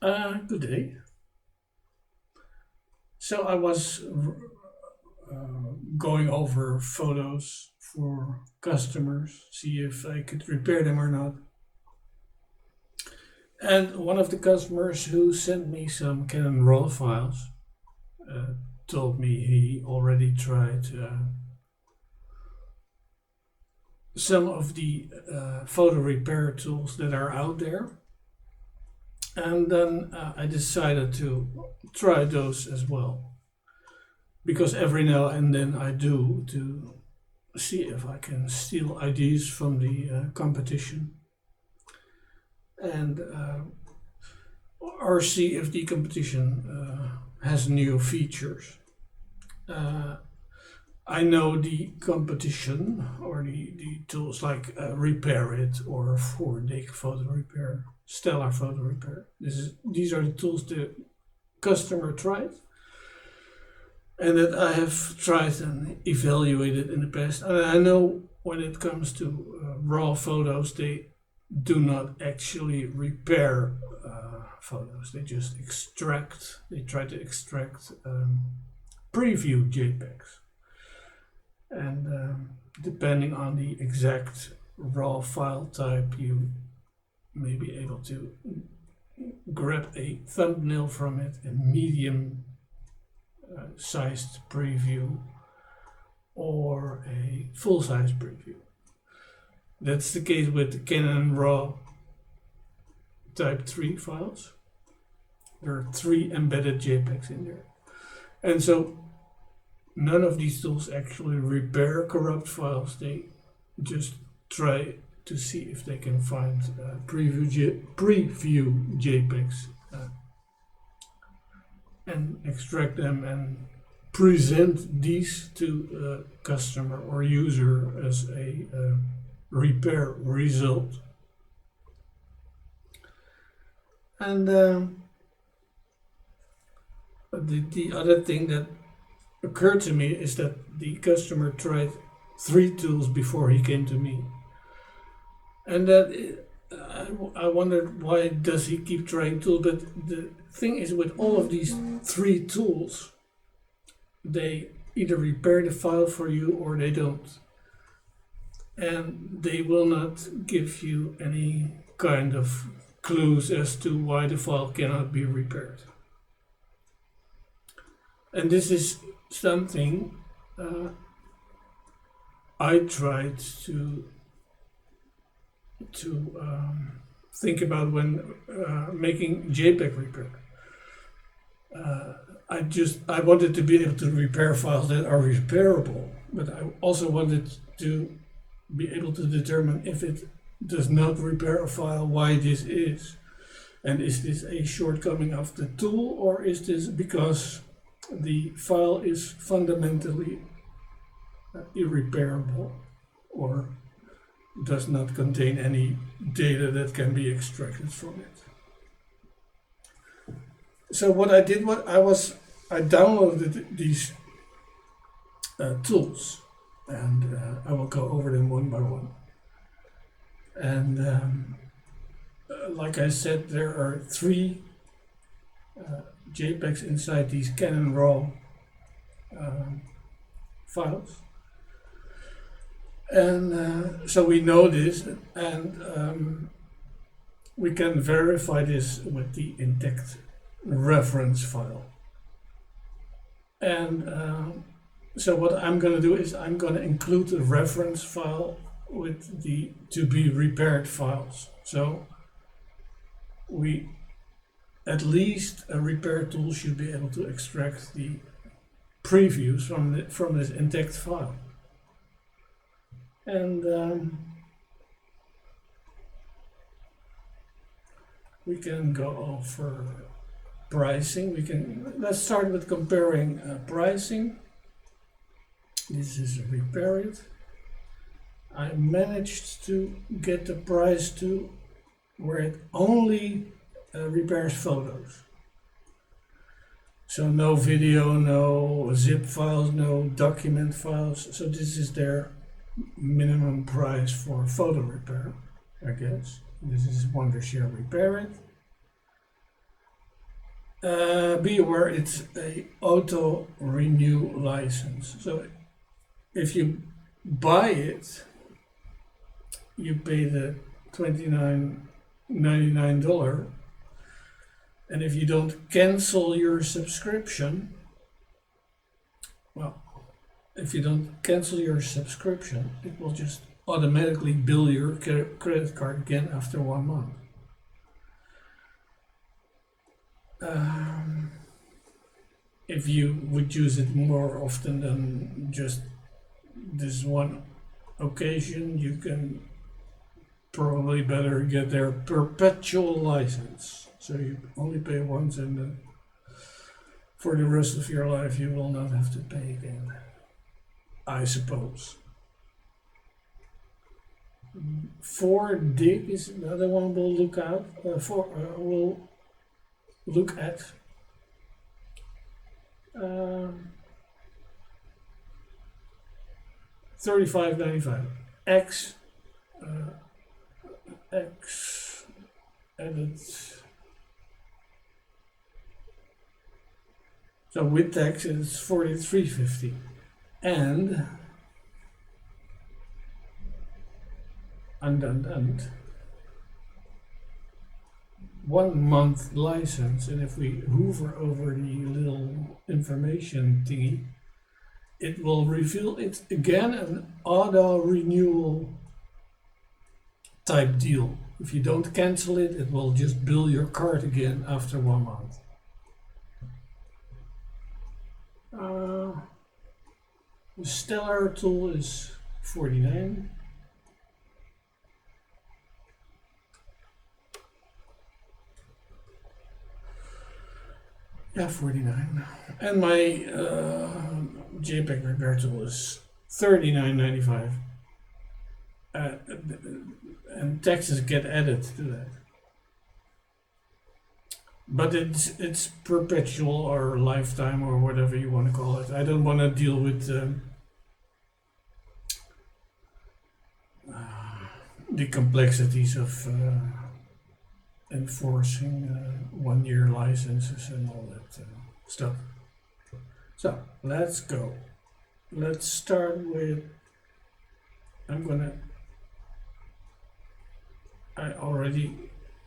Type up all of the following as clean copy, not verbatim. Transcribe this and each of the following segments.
Good day. So I was going over photos for customers, see if I could repair them or not. And one of the customers who sent me some Canon RAW files told me he already tried some of the photo repair tools that are out there. And then I decided to try those as well, because every now and then I do, to see if I can steal ideas from the competition, and or see if the competition has new features. I know the competition, or the tools like RepairIt or 4D Photo Repair, Stellar Photo Repair. These are the tools the customer tried and that I have tried and evaluated in the past. And I know when it comes to raw photos, they do not actually repair photos. They just extract, they try to extract preview JPEGs. And depending on the exact raw file type, you may be able to grab a thumbnail from it, a medium sized preview, or a full size preview. That's the case with the Canon RAW Type 3 files. There are 3 embedded JPEGs in there. And so none of these tools actually repair corrupt files. They just try to see if they can find preview JPEGs and extract them and present these to a customer or user as a repair result. And the other thing that occurred to me is that the customer tried 3 tools before he came to me. And that I wondered, why does he keep trying tools? But the thing is, with all of these 3 tools, they either repair the file for you or they don't. And they will not give you any kind of clues as to why the file cannot be repaired. And this is something I tried to think about when making JPEG repair. I wanted to be able to repair files that are repairable, but I also wanted to be able to determine if it does not repair a file, why this is. And is this a shortcoming of the tool, or is this because the file is fundamentally irreparable or does not contain any data that can be extracted from it? So what I did, I downloaded these tools, and I will go over them one by one. And like I said, there are 3 JPEGs inside these Canon RAW files. And so we know this, and we can verify this with the intact reference file. And so what I'm going to do is I'm going to include the reference file with the to be repaired files. So at least a repair tool should be able to extract the previews from this intact file. And we can go over pricing. Let's start with comparing pricing. This is RepairIt. I managed to get the price to where it only repairs photos. So no video, no zip files, no document files. So this is their minimum price for photo repair, I guess. This is WonderShare RepairIt. Be aware it's a auto renew license. So if you buy it, you pay the $29.99, and if you don't cancel your subscription, well, if you don't cancel your subscription, it will just automatically bill your credit card again after 1 month. If you would use it more often than just this one occasion, you can probably better get their perpetual license. So you only pay once, and then for the rest of your life you will not have to pay again, I suppose. 4dig is another one we'll look at. We'll look at. $35.95. X edit. So with tax it's $43.50, and 1 month license. And if we hover over the little information thingy, it will reveal it's again an auto renewal type deal. If you don't cancel it, it will just bill your card again after 1 month. The Stellar tool is $49. Yeah, $49. And my JPEG-Repair tool is $39.95. And taxes get added to that. But it's perpetual or lifetime or whatever you want to call it. I don't want to deal with the complexities of enforcing 1 year licenses and all that stuff. So let's go. Let's start with, I already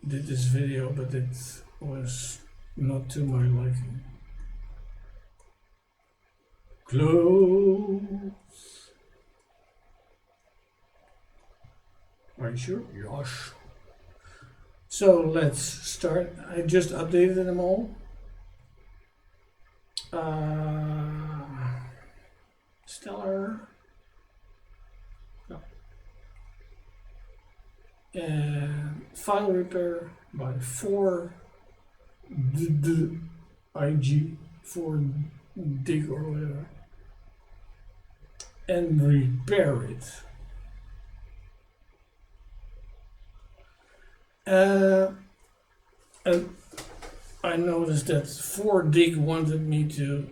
did this video, but it was not to my liking. Close. Are you sure? Yes. So let's start. I just updated them all. Stellar. No. And file repair by 4dig or whatever. And repair it. And I noticed that 4dig wanted me to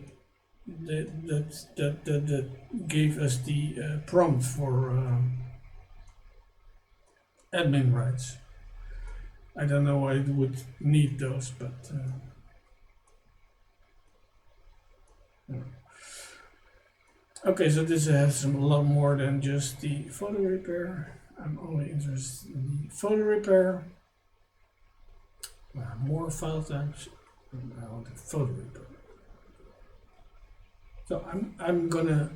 that gave us the prompt for admin rights. I don't know why it would need those, but okay. So this has a lot more than just the photo repair. I'm only interested in the photo repair. More file types. I want the photo repair. So I'm gonna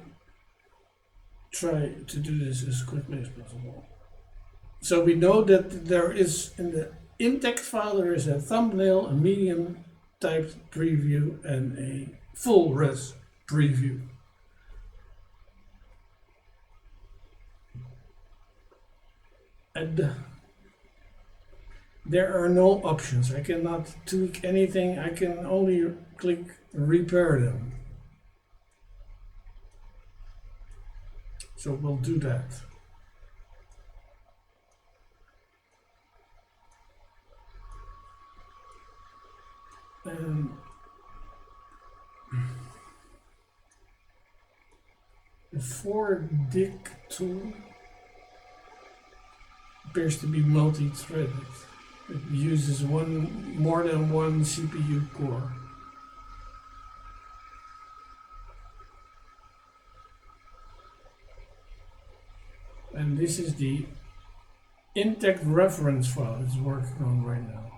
try to do this as quickly as possible. So we know that there is in the in-text file there is a thumbnail, a medium typed preview, and a full res preview. And there are no options. I cannot tweak anything. I can only click repair them. So we'll do that. And the 4dig tool appears to be multi-threaded. It uses more than one CPU core. And this is the intact reference file it's working on right now.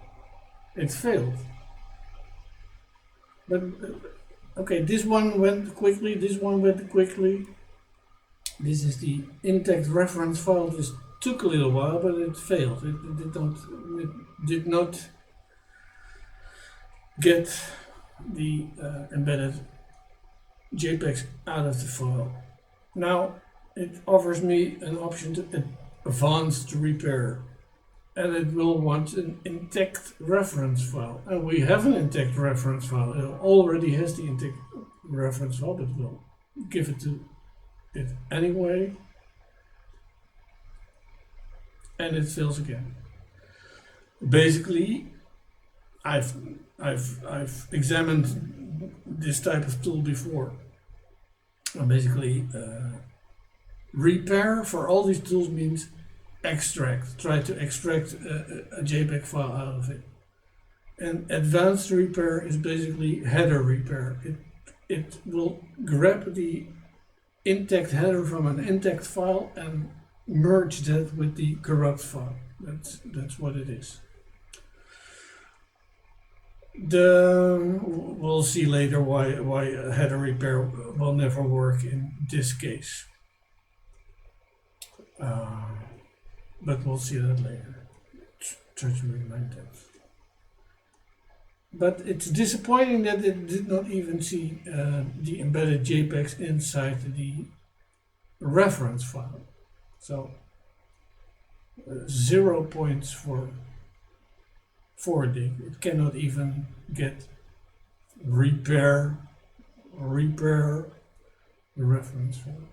It failed. But okay, this one went quickly, this one went quickly. This is the intact reference file. This took a little while, but it failed. It did not get the embedded JPEGs out of the file. Now it offers me an option to advanced repair, and it will want an intact reference file. And we have an intact reference file. It already has the intact reference file, but we'll give it to it anyway. And it fails again. Basically, I've examined this type of tool before. And basically, repair for all these tools means extract. Try to extract a JPEG file out of it. And advanced repair is basically header repair. It will grab the intact header from an intact file and merge that with the corrupt file. That's what it is. We'll see later why header repair will never work in this case. But we'll see that later. Try to remind that. But it's disappointing that it did not even see the embedded JPEGs inside the reference file. So 0 points for 4D. It cannot even get repair the reference file.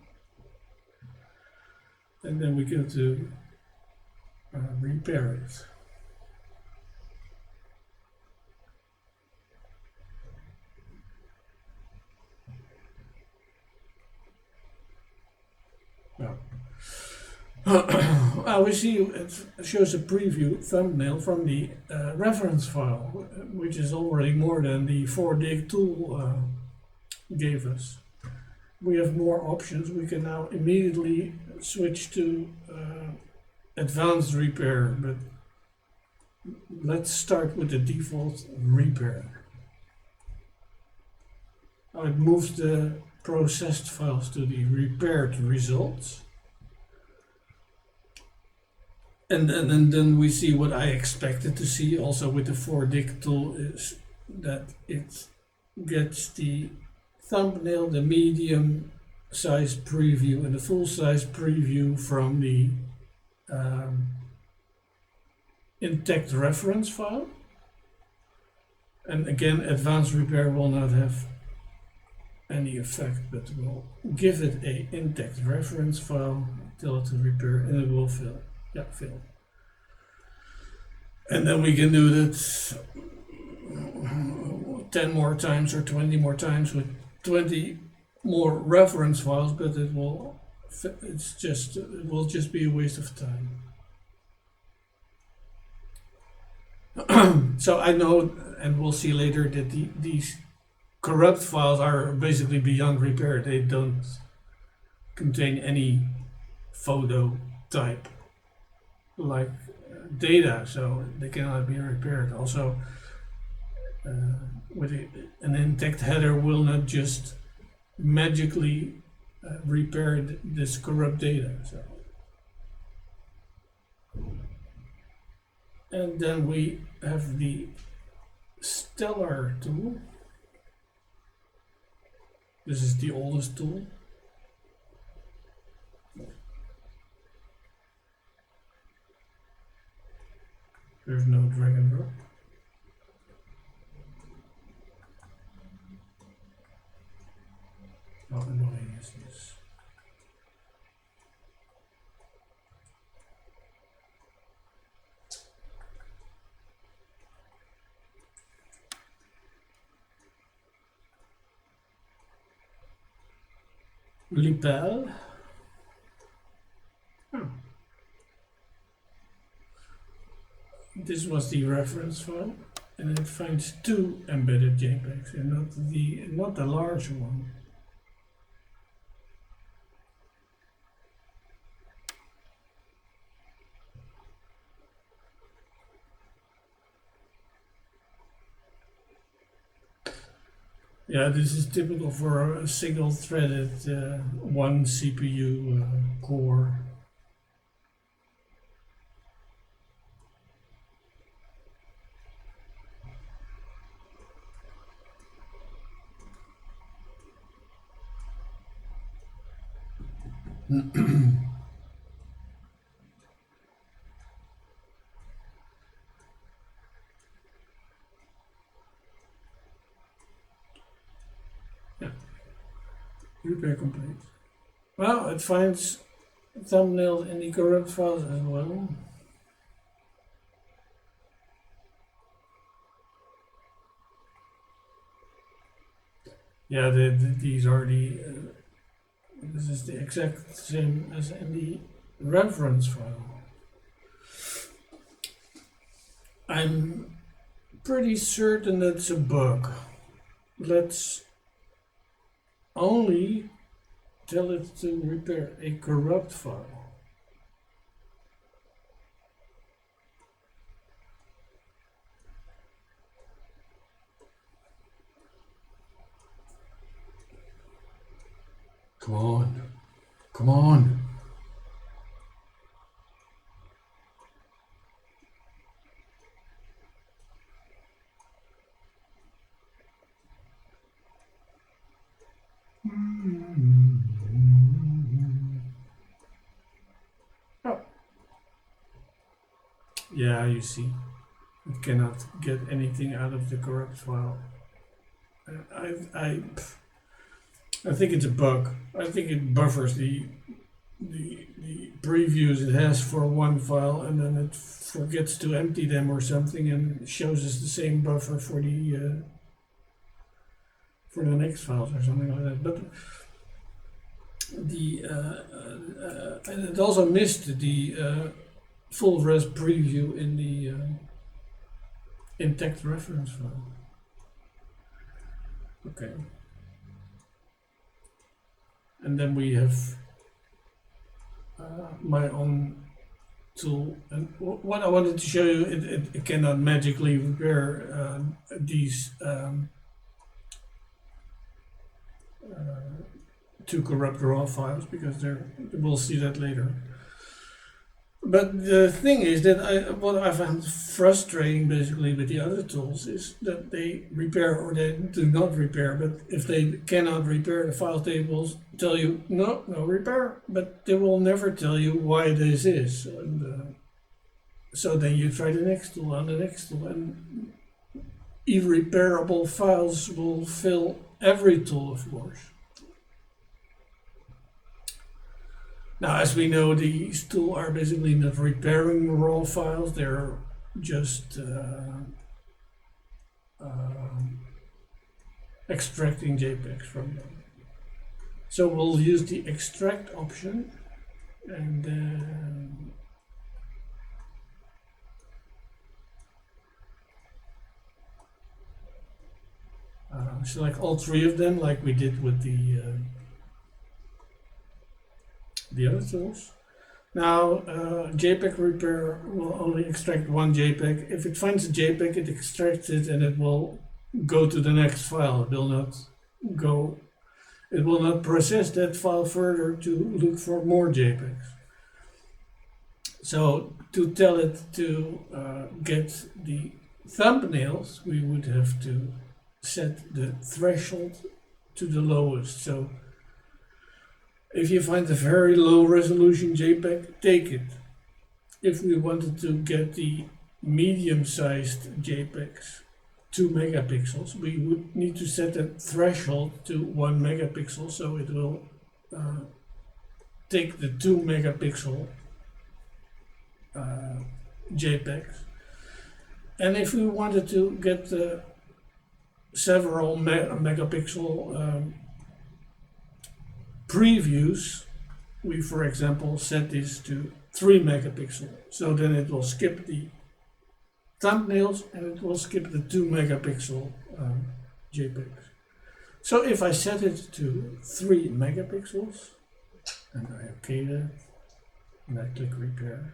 And then we go to repair it. We see it shows a preview thumbnail from the reference file, which is already more than the 4dig tool gave us. We have more options. We can now immediately switch to advanced repair, but let's start with the default repair. Now it moves the processed files to the repaired results. And then we see what I expected to see also with the 4dig tool, is that it gets the thumbnail, the medium size preview and the full size preview from the intact reference file. And again, advanced repair will not have any effect, but we'll give it a intact reference file, tell it to repair, and it will fill. Yeah, fill. And then we can do that 10 more times or 20 more times with 20 more reference files, but it will just be a waste of time. So I know, and we'll see later, that these corrupt files are basically beyond repair. They don't contain any photo type like data, so they cannot be repaired. Also, with an intact header will not just magically repair this corrupt data. So, and then we have the Stellar tool. This is the oldest tool. There's no drag and drop. How annoying is this? Lapel. this was the reference file, and it finds two embedded JPEGs and not the large one. Yeah, this is typical for a single-threaded one CPU core. Yeah, repair complete. Well, it finds thumbnails in the corrupt files as well. Yeah, these are this is the exact same as in the reference file. I'm pretty certain that's a bug. Let's only tell it to repair a corrupt file. Come on, come on. Oh. Yeah, you see, it cannot get anything out of the corrupt file. I think it's a bug. I think it buffers the previews it has for one file, and then it forgets to empty them or something, and shows us the same buffer for the next files or something like that. But and it also missed the full res preview in the intact reference file. Okay. And then we have my own tool. And what I wanted to show you, it cannot magically repair these two corrupt RAW files, because we'll see that later. But the thing is that what I found frustrating basically with the other tools is that they repair or they do not repair. But if they cannot repair, the file tables tell you no repair, but they will never tell you why this is. And so then you try the next tool and the next tool, and irreparable files will fill every tool, of course. Now, as we know, these tools are basically not repairing raw files, they're just extracting JPEGs from them. So we'll use the extract option, and then select all three of them like we did with the other tools. Now, JPEG-Repair will only extract one JPEG. If it finds a JPEG, it extracts it and it will go to the next file. It will not process that file further to look for more JPEGs. So to tell it to get the thumbnails, we would have to set the threshold to the lowest. So if you find a very low resolution JPEG, take it. If we wanted to get the medium-sized JPEGs, 2 megapixels, we would need to set the threshold to 1 megapixel, so it will take the 2 megapixel JPEGs. And if we wanted to get several megapixel previews, we for example set this to 3 megapixel, so then it will skip the thumbnails, and it will skip the 2 megapixel JPEGs. So if I set it to 3 megapixels, and I OK that, and I click repair,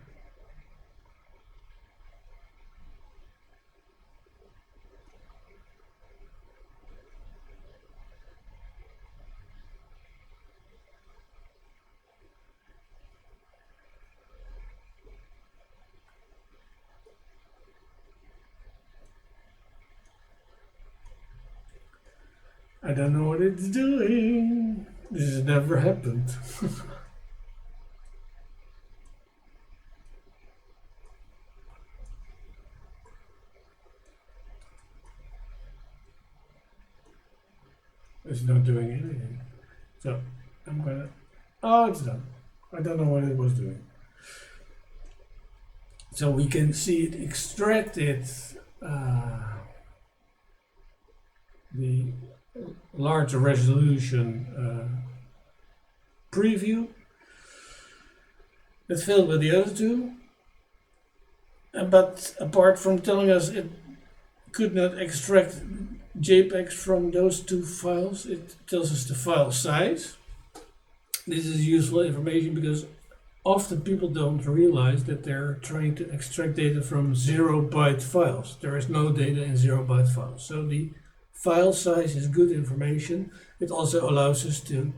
I don't know what it's doing. This has never happened. It's not doing anything. So I'm gonna, oh, it's done. I don't know what it was doing. So we can see it extracted the large resolution preview. It failed with the other two, but apart from telling us it could not extract JPEGs from those two files, it tells us the file size. This is useful information because often people don't realize that they're trying to extract data from 0-byte files. There is no data in 0-byte files. So the file size is good information. It also allows us to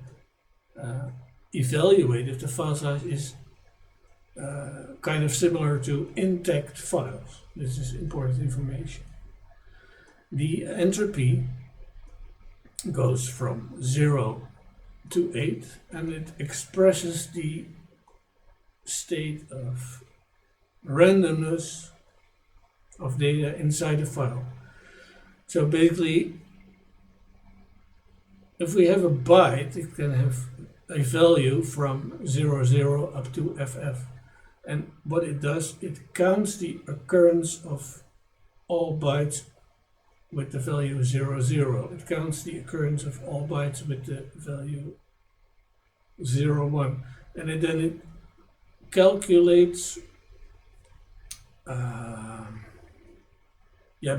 evaluate if the file size is kind of similar to intact files. This is important information. The entropy goes from 0 to 8, and it expresses the state of randomness of data inside a file. So basically, if we have a byte, it can have a value from 00 up to FF. And what it does, it counts the occurrence of all bytes with the value 00. It counts the occurrence of all bytes with the value 01. And it calculates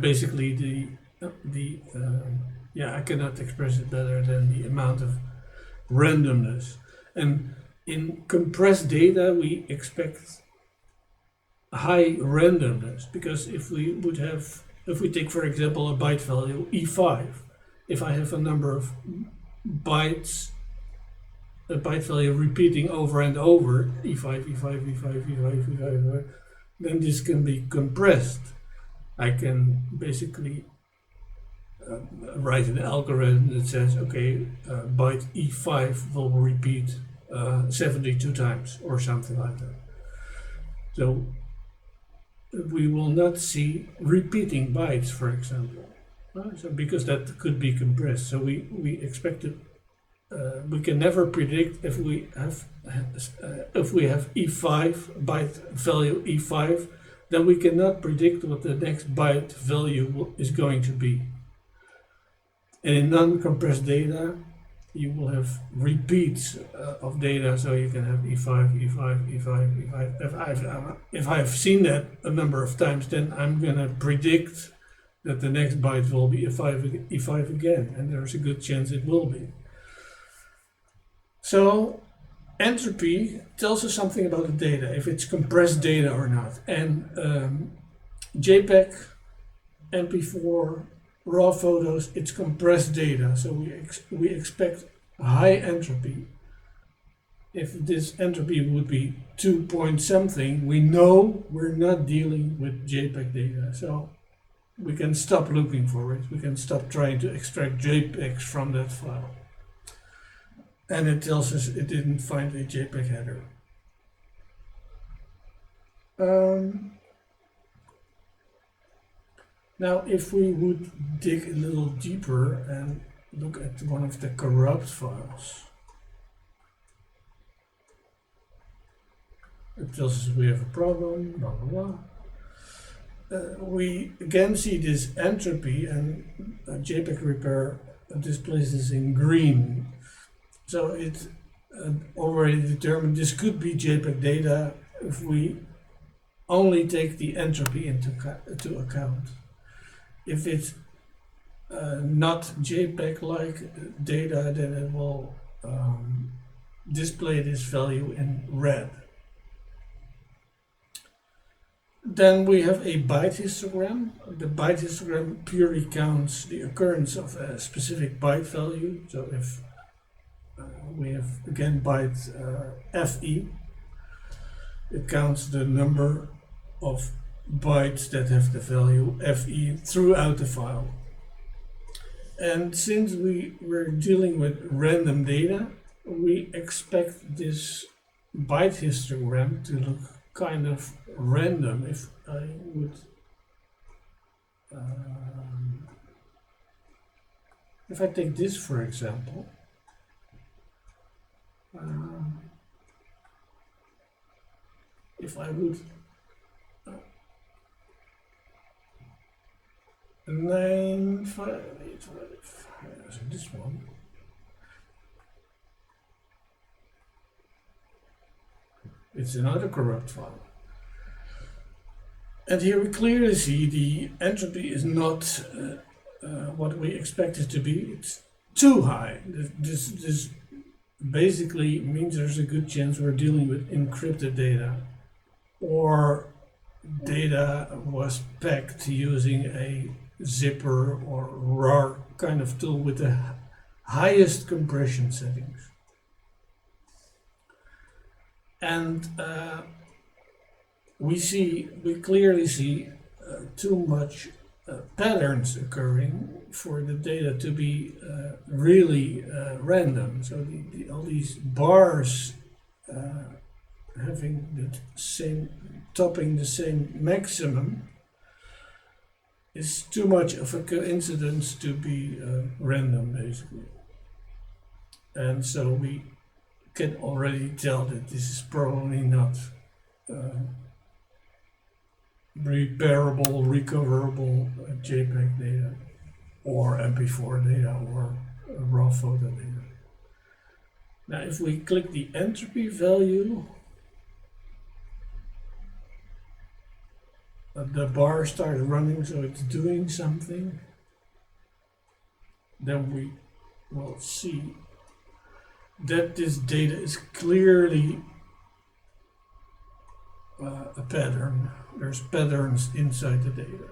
basically I cannot express it better than the amount of randomness. And in compressed data we expect high randomness, because if we take for example a byte value E5, if I have a number of bytes, a byte value repeating over and over, E5, E5, E5, E5, E5, then this can be compressed. I can basically write an algorithm that says, okay, byte E5 will repeat 72 times or something like that. So we will not see repeating bytes, for example, so because that could be compressed. So we expect it. We can never predict if we have E5 byte value E5, then we cannot predict what the next byte value is going to be. And in non-compressed data, you will have repeats of data, so you can have E5, E5, E5, E5. If I've seen that a number of times, then I'm going to predict that the next byte will be E5 again, and there's a good chance it will be. So entropy tells us something about the data, if it's compressed data or not. And JPEG, MP4, RAW photos, it's compressed data, so we expect high entropy. If this entropy would be 2 point something, we know we're not dealing with JPEG data, so we can stop looking for it. We can stop trying to extract JPEGs from that file. And it tells us it didn't find a JPEG header. Now, if we would dig a little deeper and look at one of the corrupt files, it tells us we have a problem, blah, blah, blah. We again see this entropy, and JPEG-Repair displays this in green. So it already determined this could be JPEG data if we only take the entropy into account. If it's not JPEG-like data, then it will display this value in red. Then we have a byte histogram. The byte histogram purely counts the occurrence of a specific byte value. So if we have again byte FE, it counts the number of bytes that have the value FE throughout the file. And since we're dealing with random data, we expect this byte histogram to look kind of random. If I would if I take this for example, if I would 9585, so this one, it's another corrupt file. And here we clearly see the entropy is not what we expect it to be. It's too high. This basically means there's a good chance we're dealing with encrypted data, or data was packed using a zipper or RAR kind of tool with the highest compression settings. And we clearly see too much patterns occurring for the data to be really random. So all these bars having the same, topping the same maximum is too much of a coincidence to be random, basically. And so we can already tell that this is probably not repairable, recoverable JPEG data, or MP4 data, or raw photo data. Now if we click the entropy value, the bar starts running, so it's doing something. Then we will see that this data is clearly a pattern. There's patterns inside the data,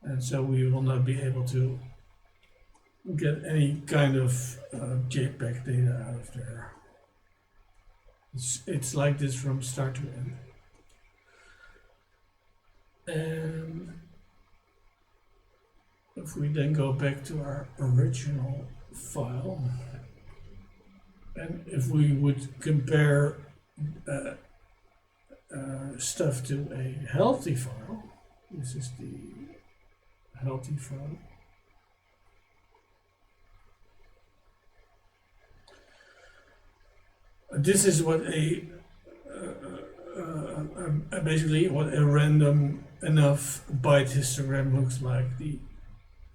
and so we will not be able to get any kind of JPEG data out of there. It's like this from start to end. And if we then go back to our original file, and if we would compare stuff to a healthy file, this is the healthy file. This is what basically what a random enough byte histogram looks like. The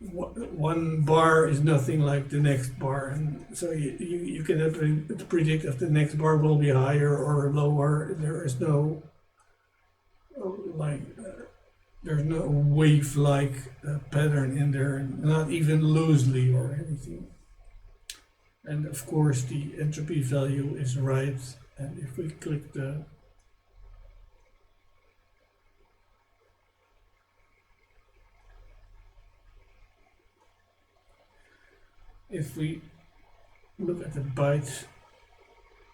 one bar is nothing like the next bar, and so you can predict if the next bar will be higher or lower. There is no there's no wave-like pattern in there, not even loosely or anything. And of course the entropy value is right, and if we click the if we look at the byte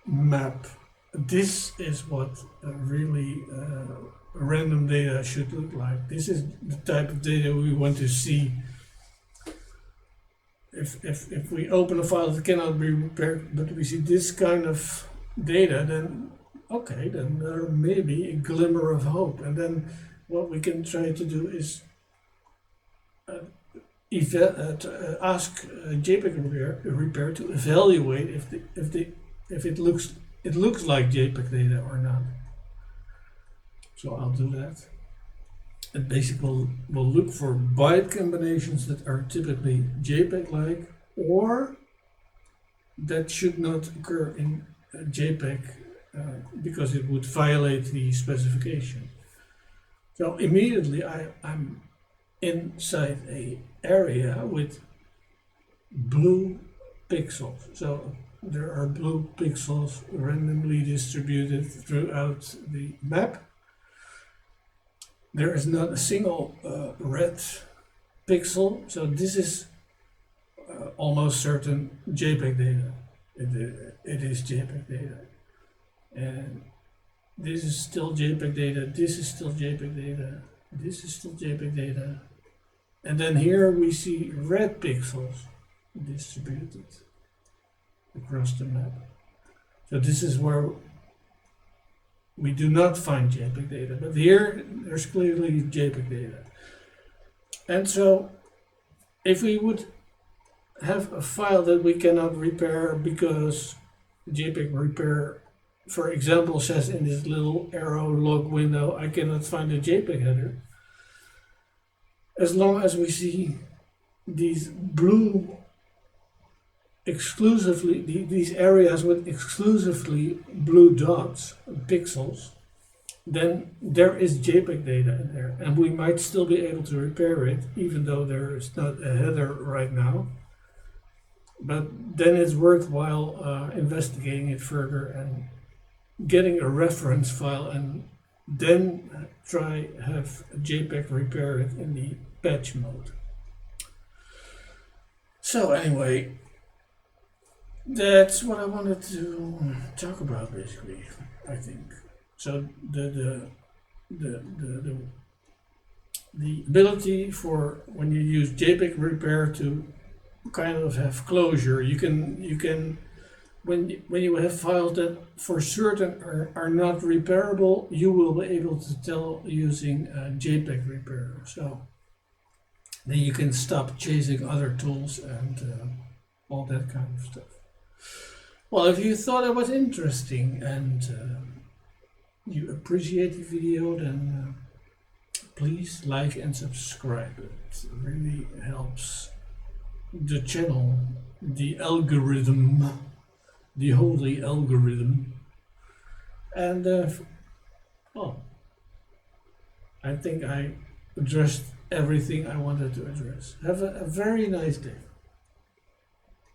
map, this is what really random data should look like. This is the type of data we want to see. If we open a file that cannot be repaired, but we see this kind of data, then okay, then there may be a glimmer of hope. And then what we can try to do is ask JPEG-Repair to evaluate if it looks like JPEG data or not. So I'll do that. It basically will look for byte combinations that are typically JPEG-like, or that should not occur in JPEG because it would violate the specification. So immediately I'm inside a area with blue pixels. So there are blue pixels randomly distributed throughout the map. There is not a single red pixel, so this is almost certain JPEG data. It is JPEG data. And this is still JPEG data, this is still JPEG data, this is still JPEG data. And then here we see red pixels distributed across the map. So this is where we do not find JPEG data, but here there's clearly JPEG data. And so if we would have a file that we cannot repair because JPEG-Repair, for example, says in this little arrow log window, I cannot find a JPEG header. As long as we see these blue exclusively, these areas with exclusively blue dots, pixels, then there is JPEG data in there. And we might still be able to repair it, even though there is not a header right now. But then it's worthwhile investigating it further and getting a reference file, and then try have JPEG-Repair it in the patch mode. So anyway, that's what I wanted to talk about basically, I think. So the ability for when you use JPEG-Repair to kind of have closure, you can when you have files that for certain are not repairable, you will be able to tell using JPEG-Repair. So then you can stop chasing other tools and all that kind of stuff. Well, if you thought it was interesting and you appreciate the video, then please like and subscribe. It really helps the channel, the algorithm, the holy algorithm. And well, I think I addressed everything I wanted to address. Have a very nice day.